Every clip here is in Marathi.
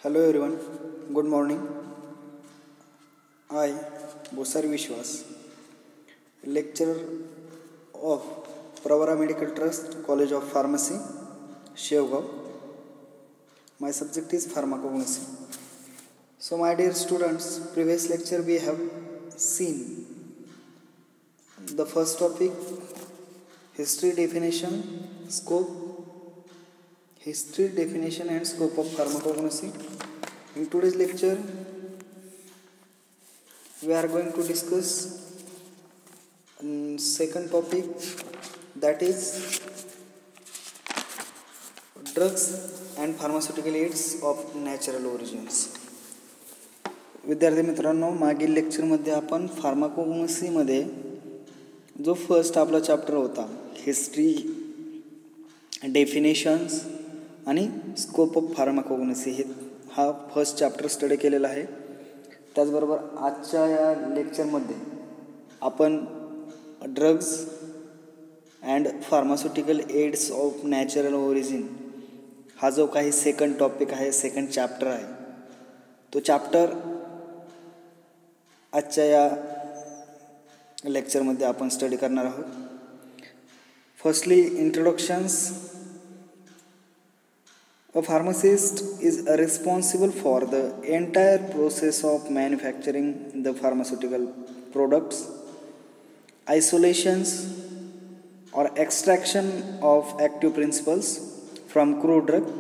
Hello everyone, good morning. I, Bosar Vishwas, lecturer of Pravara Medical Trust, College of Pharmacy, Shevgaon. My subject is pharmacognosy. So my dear students, previous lecture we have seen the first topic, history definition and scope of pharmacognosy. In today's lecture, we are going to discuss second topic, that is drugs and pharmaceutical aids of natural origins. विद्यार्थी मित्रांनो, मागील लेक्चरमध्ये आपण फार्माकोग्नोसीमध्ये जो फर्स्ट आपला चॅप्टर होता, हिस्ट्री, डेफिनेशन्स आणि स्कोप ऑफ फार्माकोग्नोसी, हा फर्स्ट चॅप्टर स्टडी केलेला आहे. त्याचबरोबर आजच्या या लेक्चरमध्ये आपण drugs and pharmaceutical aids of natural origin हा जो काही सेकंड टॉपिक आहे, सेकंड चॅप्टर आहे, तो चॅप्टर आजच्या या लेक्चरमध्ये आपण स्टडी करणार आहोत. Firstly इंट्रोडक्शन्स. A pharmacist is responsible for the entire process of manufacturing the pharmaceutical products. Isolations or extraction of active principles from crude drug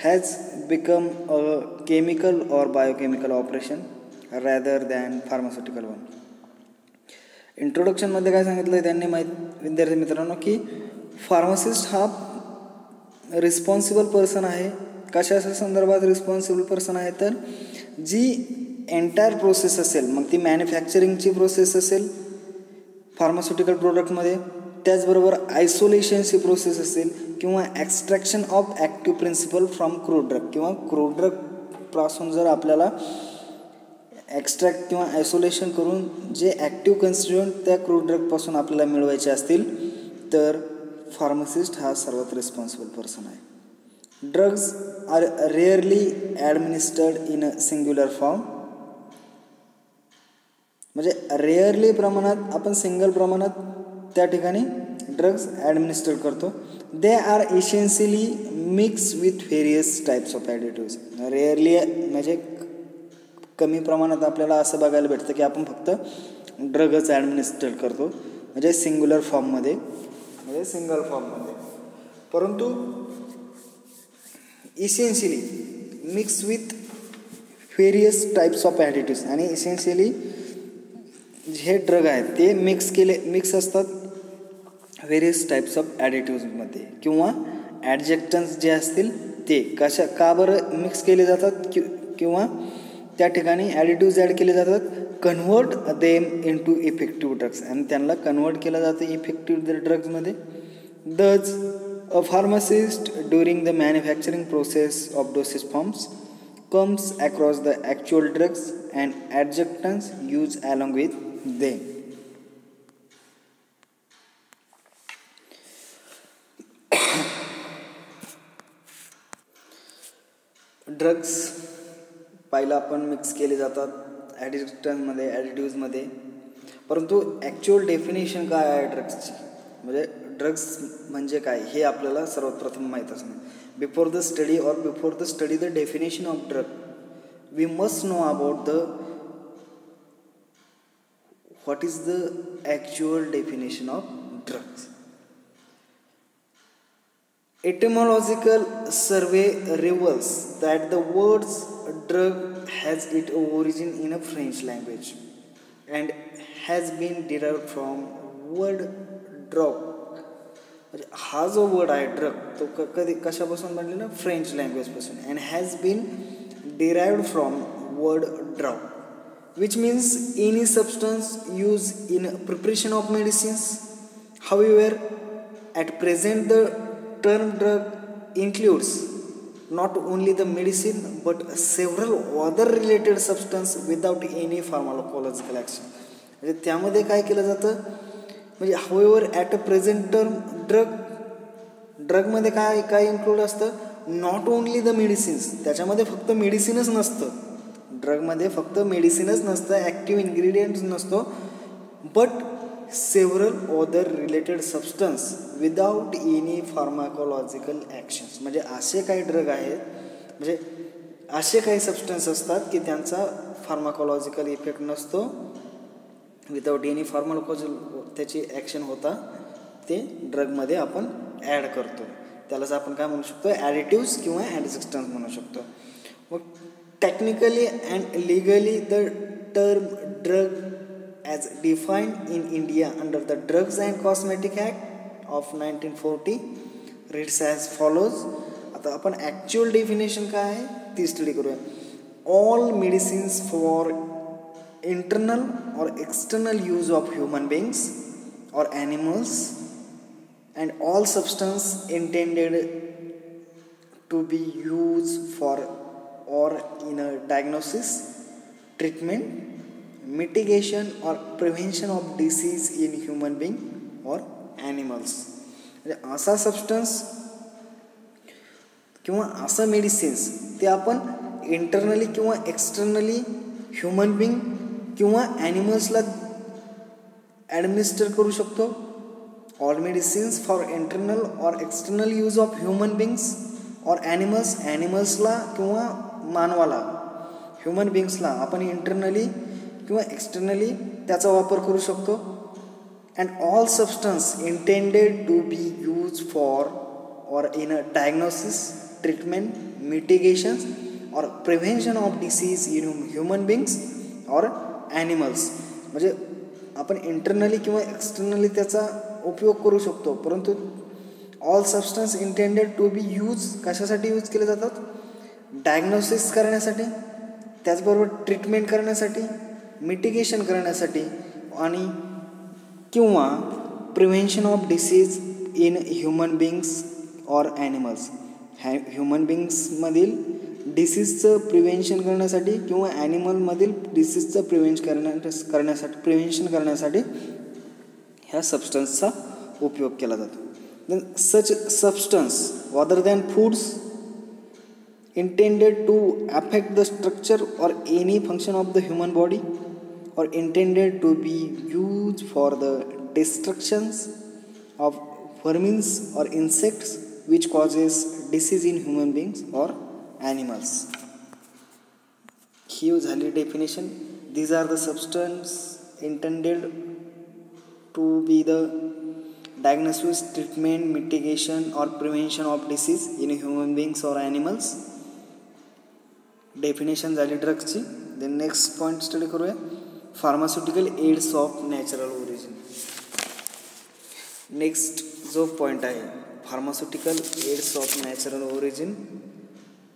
has become a chemical or biochemical operation rather than pharmaceutical one. इंट्रोडक्शनमध्ये काय सांगितलं त्यांनी विद्यार्थी मित्रांनो की फार्मासिस्ट हा रिस्पॉन्सिबल पर्सन आहे. कशाच्या संदर्भात रिस्पॉन्सिबल पर्सन आहे, तर जी एंटायर प्रोसेस असेल, मग ती मॅन्युफॅक्चरिंगची प्रोसेस असेल फार्मास्युटिकल प्रोडक्टमध्ये, त्याचबरोबर आयसोलेशनची प्रोसेस असेल किंवा extraction of active principle from crude drug, किंवा क्रूड ड्रगपासून जर आपल्याला एक्स्ट्रॅक्ट किंवा आयसोलेशन करून जे ॲक्टिव्ह कन्स्टिट्युएंट त्या क्रूड ड्रगपासून आपल्याला मिळवायचे असतील, तर फार्मासिस्ट हा सर्वात रिस्पॉन्सिबल पर्सन आहे. Drugs are rarely administered in a singular form, म्हणजे रेअरली प्रमाणात आपण सिंगल प्रमाणात त्या ठिकाणी ड्रग्ज ॲडमिनिस्टर करतो. They are essentially mix with various types of additives. Rarely म्हणजे कमी प्रमाणात आपल्याला असं बघायला भेटतं की आपण फक्त ड्रगच ॲडमिनिस्टर करतो, म्हणजे सिंग्युलर फॉर्ममध्ये, म्हणजे सिंगल फॉर्ममध्ये, परंतु essentially mix with various types of additives. आणि इसेन्शियली जे ड्रग आहेत ते मिक्स असतात व्हेरियस टाईप्स ऑफ ॲडिटिव्समध्ये, किंवा ॲडजेक्टन्स जे असतील ते का बरं मिक्स केले जातात, किंवा त्या ठिकाणी ॲडिटिव्ज ॲड केले जातात, convert them into effective drugs, आणि त्यांना कन्व्हर्ट केलं जातं इफेक्टिव्ह ड्रग्जमध्ये. Thus a pharmacist during the manufacturing process of dosage forms comes across the actual drugs and adjuncts use along with them. Drugs पहिला आपण मिक्स केले जातात ॲडिक्टनमध्ये, ॲडिटिव्जमध्ये, परंतु ॲक्च्युअल डेफिनेशन काय आहे ड्रग्सची, म्हणजे ड्रग्स म्हणजे काय हे आपल्याला सर्वात प्रथम माहीतच नाही. Before the study the definition of drug, we must know about the what is the actual definition of drugs. Etymological survey reveals that the words drug has its origin in a French language and has been derived from word drug. हा जो वर्ड आहे ड्रग तो कधी कशापासून बनलेला, फ्रेंच लँग्वेजपासून, and has been derived from word drug, which means any substance use in preparation of medicines. However at present the term drug includes not only the medicine but several other related substance without any pharmacological action. म्हणजे त्यामध्ये काय केलं जातं, म्हणजे however at a present term ड्रगमध्ये काय इन्क्लूड असतं, नॉट ओन्ली द मेडिसिन्स, त्याच्यामध्ये फक्त मेडिसिनच नसतं, ड्रगमध्ये फक्त मेडिसिनच नसतं, ॲक्टिव्ह इन्ग्रेडियंट्स नसतो, but several other related substance without any pharmacological actions. म्हणजे असे काही ड्रग आहेत, म्हणजे असे काही सबस्टन्स असतात की त्यांचा फार्माकोलॉजिकल इफेक्ट नसतो, विदाउट एनी त्याची ॲक्शन होता ते ड्रगमध्ये आपण ॲड करतो. त्यालाच आपण काय म्हणू शकतो, ॲडिटिव्स किंवा ॲडजस्टन्स म्हणू शकतो. मग technically and legally the term drug as defined in India under the drugs and cosmetic act of 1940 reads as follows. आता आपण ॲक्च्युअल डेफिनेशन काय आहे ती स्टडी करूया. All medicines for internal or external use of human beings or animals and all substance intended to be used for or in a diagnosis, treatment, mitigation or prevention of disease in human being or animals. म्हणजे असा सबस्टन्स किंवा असं मेडिसिन्स ते आपण इंटरनली किंवा एक्सटर्नली ह्युमन बिंग किंवा ॲनिमल्सला ॲडमिनिस्टर करू शकतो. All medicines for internal or external use of human beings or animals, ॲनिमल्सला किंवा मानवाला, ह्युमन बिंग्सला आपण इंटरनली किंवा एक्सटर्नली त्याचा वापर करू शकतो. And all substance intended to be use for or in a diagnosis, treatment, mitigations or prevention of disease in human beings or animals. म्हणजे आपण इंटरनली किंवा एक्सटर्नली त्याचा उपयोग करू शकतो, परंतु all substance intended to be use कशासाठी यूज केले जातात, डायग्नोसिस करण्यासाठी, त्याचबरोबर ट्रीटमेंट करण्यासाठी, मिटिगेशन करण्यासाठी आणि किंवा prevention of disease in human beings or animals. Human बिंग्समधील डिसीजचं प्रिव्हेन्शन करण्यासाठी किंवा ॲनिमलमधील डिसीजचं प्रिव्हेन्शन करण्यासाठी ह्या सबस्टन्सचा उपयोग केला जातो. Then such substance other than foods intended to affect the structure or any function of the human body or intended to be used for the destructions of vermins or insects which causes disease in human beings or animals. ही झाली definition. These are the substance intended to be the diagnosis, treatment, mitigation or prevention of disease in human beings or animals. Definition झाली ड्रग्सची. देन नेक्स्ट पॉईंट स्टडी करूया, pharmaceutical aids of natural origin. Next जो पॉईंट आहे pharmaceutical aids of natural origin,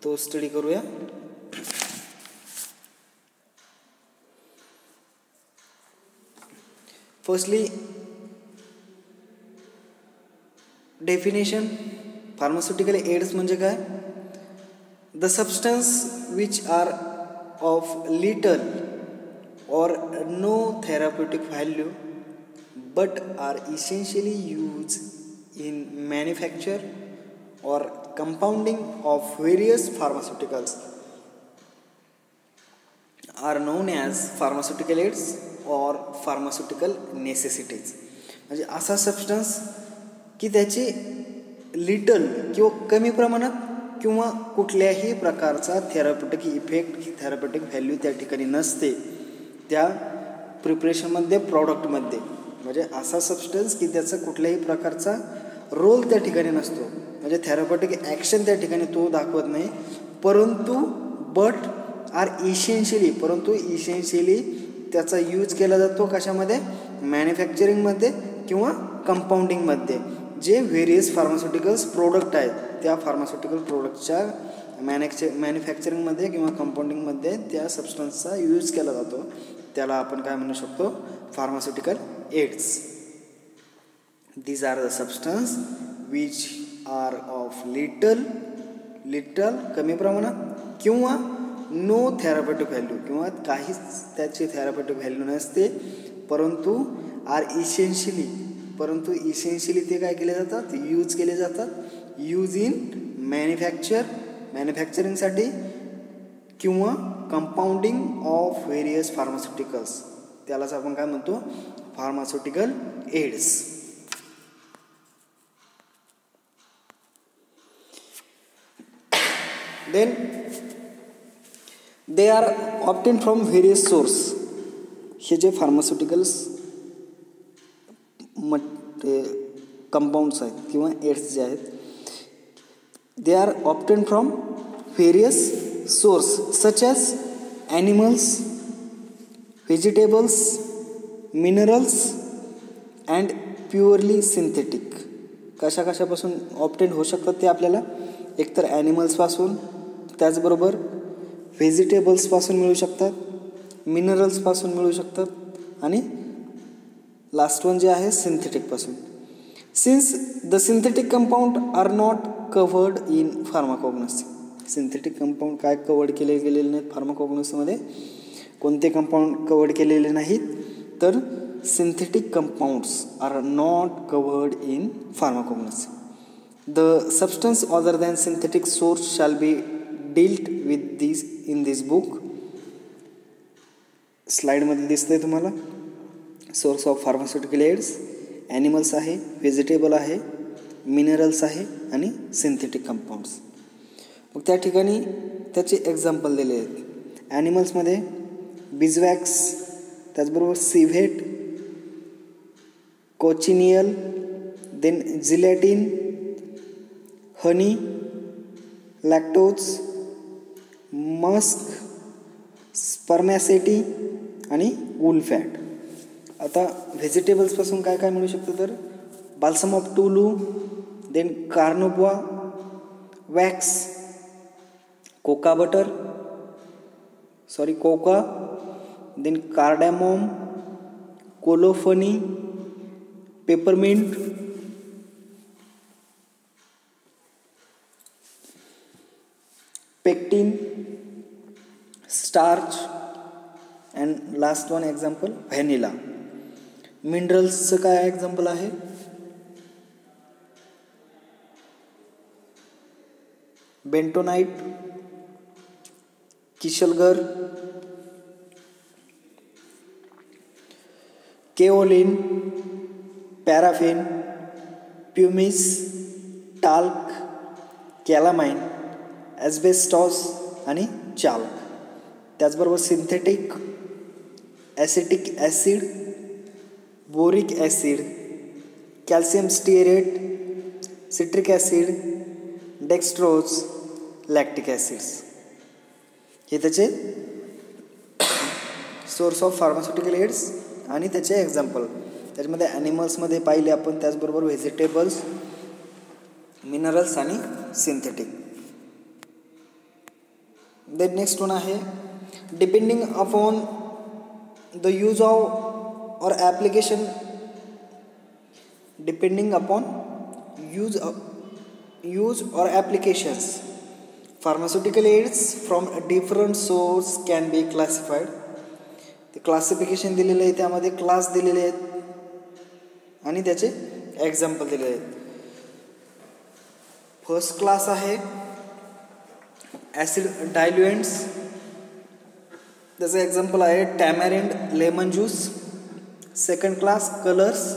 तो स्टडी करूया. फर्स्टली डेफिनेशन, फार्मास्युटिकल एड्स म्हणजे काय, the substance which are of little or no therapeutic value but are essentially used in manufacture or compounding of various pharmaceuticals are known as pharmaceutical aids or pharmaceutical necessities. म्हणजे असा सबस्टन्स की त्याची लिटल किंवा कमी प्रमाणात किंवा कुठल्याही प्रकारचा थेरप्युटिक इफेक्ट, थेरप्युटिक व्हॅल्यू त्या ठिकाणी नसते त्या प्रिपरेशनमध्ये, प्रॉडक्टमध्ये. म्हणजे असा सबस्टन्स की त्याचा कुठल्याही प्रकारचा रोल त्या ठिकाणी नसतो, म्हणजे थेरप्युटिक ॲक्शन त्या ठिकाणी तो दाखवत नाही, परंतु इसेन्शियली त्याचा यूज केला जातो कशामध्ये, मॅन्युफॅक्चरिंगमध्ये किंवा कंपाऊंडिंगमध्ये. जे व्हेरियस फार्मास्युटिकल्स प्रोडक्ट आहेत त्या फार्मास्युटिकल प्रोडक्टच्या मॅन्युफॅक्चरिंगमध्ये किंवा कंपाऊंडिंगमध्ये त्या सबस्टन्सचा यूज केला जातो. त्याला आपण काय म्हणू शकतो, pharmaceutical aids. These are the substance which are of little कमी प्रमाणात किंवा नो थेरप्युटिक व्हॅल्यू किंवा काहीच त्याची थेरप्युटिक व्हॅल्यू नसते, परंतु इसेन्शियली ते काय केले जातात, यूज केले जातात, यूज इन मॅन्युफॅक्चरिंगसाठी किंवा कंपाऊंडिंग ऑफ व्हेरियस फार्मास्युटिकल्स, त्यालाच आपण काय म्हणतो, pharmaceutical aids. Then they are obtain from various source. हे जे फार्मास्युटिकल्स कंपाऊंड्स आहेत किंवा एड्स जे आहेत, they are obtain from various source such as animals, vegetables, minerals and purely synthetic. कशापासून ऑब्टेन होऊ शकतात ते आपल्याला एकतर ॲनिमल्सपासून, त्याचबरोबर व्हेजिटेबल्सपासून मिळू शकतात, मिनरल्सपासून मिळू शकतात आणि लास्ट वन जे आहे सिंथेटिकपासून. Since the synthetic compound are not covered in pharmacognosy. Synthetic compound काय कव्हर्ड गेलेले नाहीत फार्माकॉग्नॉसीमध्ये, कोणते कंपाऊंड कव्हर्ड केलेले नाहीत, तर synthetic compounds are not covered in pharmacognosy. The substance other than synthetic source shall be dealt with this in this book. स्लाइडमध्ये दिसतंय तुम्हाला. Source of pharmaceutical aids animals आहे, व्हेजिटेबल आहे, मिनरल्स आहे आणि सिंथेटिक कंपाऊंड्स. मग त्या ठिकाणी त्याचे एक्झाम्पल दिले आहेत. ॲनिमल्समध्ये बिजवॅक्स, त्याचबरोबर सिव्हेट, कोचिनियल, देन जिलॅटिन, हनी, लॅक्टोज, मस्क, स्पर्मॅसेटी आणि वूल फॅट. आता व्हेजिटेबल्सपासून काय काय मिळू शकतं, तर balsam of Tolu, then carnauba wax, coca, then cardamom, colophony, peppermint, pectin, starch and last one example vanilla. मिनरल्सचं काय एक्झाम्पल आहे, bentonite, kieselguhr, kaolin, paraffin, pumice, talc, calamine, asbestos आणि चाल्क. त्याचबरोबर synthetic acetic acid, boric acid, calcium stearate, citric acid, dextrose, lactic acids. हे त्याचे सोर्स ऑफ फार्मास्युटिकल एड्स आणि त्याचे एक्झाम्पल. त्याच्यामध्ये ॲनिमल्समध्ये पाहिले आपण, त्याचबरोबर व्हेजिटेबल्स, मिनरल्स आणि सिंथेटिक. देन नेक्स्ट वन आहे depending upon the use of or application. Depending upon use or applications, pharmaceutical aids from a different source can be classified. ते क्लासिफिकेशन दिलेलं आहे, त्यामध्ये क्लास दिलेले आहेत आणि त्याचे एक्झाम्पल दिलेले आहेत. फर्स्ट क्लास आहे ॲसिड डायल्युएंट्स. त्याचं एक्झाम्पल आहे tamarind, lemon juice. Second class colours,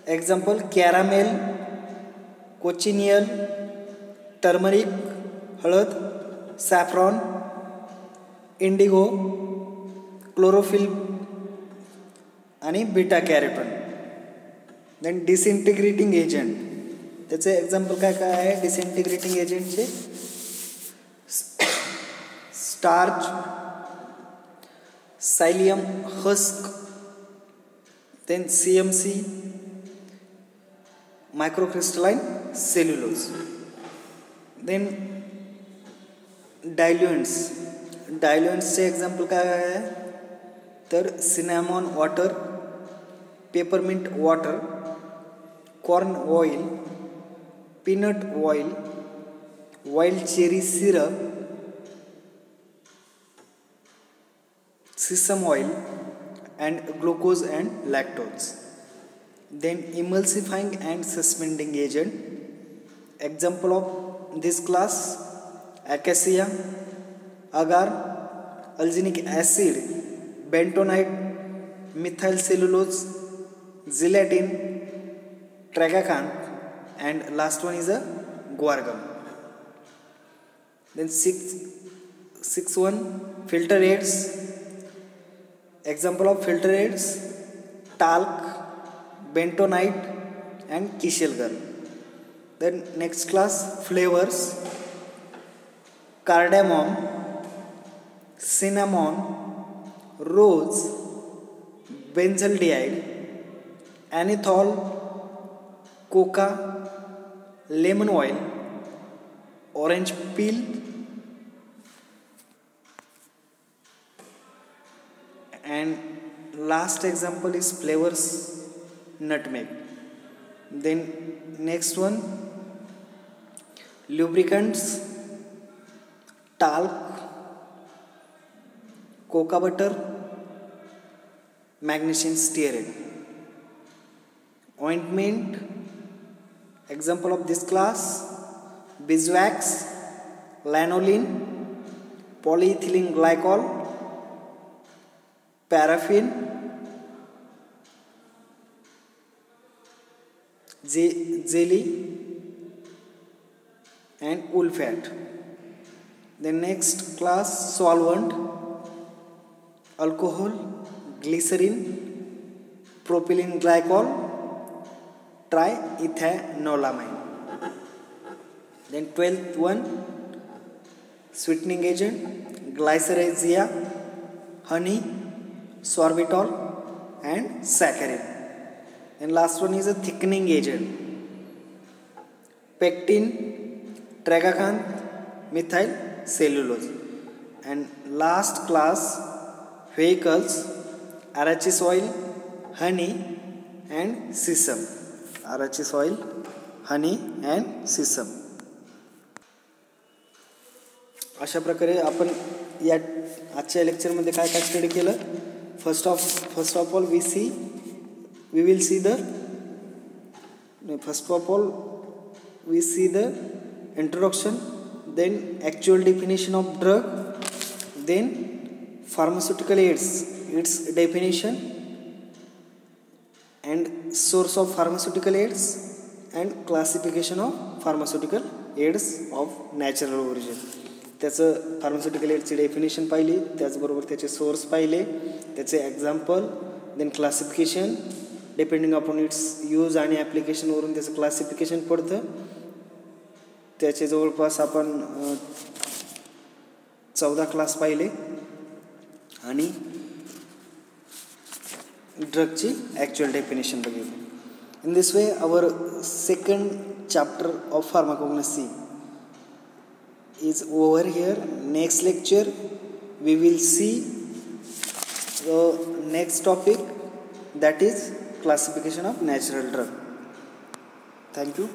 example caramel, cochineal, turmeric हळद, सॅफ्रॉन, इंडिगो, क्लोरोफिल आणि beta carotene. Then disintegrating agent, त्याचे एक्झाम्पल काय काय आहे डिसइंटिग्रेटिंग एजंटचे, starch, psyllium husk, then CMC, microcrystalline cellulose. Then डायल्युएंट्सचे एक्झाम्पल काय आहे तर cinnamon water, peppermint water, corn oil, peanut oil, wild cherry syrup, sesame oil and glucose and lactose. Then emulsifying and suspending agent, example of this class: acacia, agar, alginic acid, bentonite, methyl cellulose, gelatin, tragacanth, and last one is a guargum. Then six one, filter aids. Example of filter aids: talc, bentonite, and Kishel gum. Then next class, flavors: cardamom, cinnamon, rose, benzaldehyde, anethol, coca, lemon oil, orange peel, and last example is flavors: nutmeg. Then next one, lubricants: talc, coca butter, magnesium stearate. Ointment: example of this class: beeswax, lanolin, polyethylene glycol, paraffin, jelly, and wool fat. The next class, solvent: alcohol, glycerin, propylene glycol, triethanolamine. Then 12th one, sweetening agent: glycyrrhizia, honey, sorbitol, and saccharin. And last one is a thickening agent: pectin, tragacanth, methyl cellulose. And last class, vehicles: arachis oil, honey, and sesame. Arachis oil, honey, and sesame. अशा प्रकारे आपण या आजच्या लेक्चरमध्ये काय काय स्टडी केलं. First of all we will see the introduction, then actual definition of drug, then pharmaceutical aids, its definition and source of pharmaceutical aids, and classification of pharmaceutical aids of natural origin. त्याचं फार्मास्युटिकल एडची डेफिनेशन पाहिली, त्याचबरोबर त्याचे सोर्स पाहिले, त्याचे example, then classification depending upon its use आणि ॲप्लिकेशनवरून त्याचं क्लासिफिकेशन पडतं. त्याचे जवळपास आपण 14 क्लास पाहिले आणि ड्रगची ॲक्च्युअल डेफिनेशन बघितली. In this way our second chapter of pharmacognosy is over here. Next lecture we will see the next topic, that is classification of natural drug. Thank you.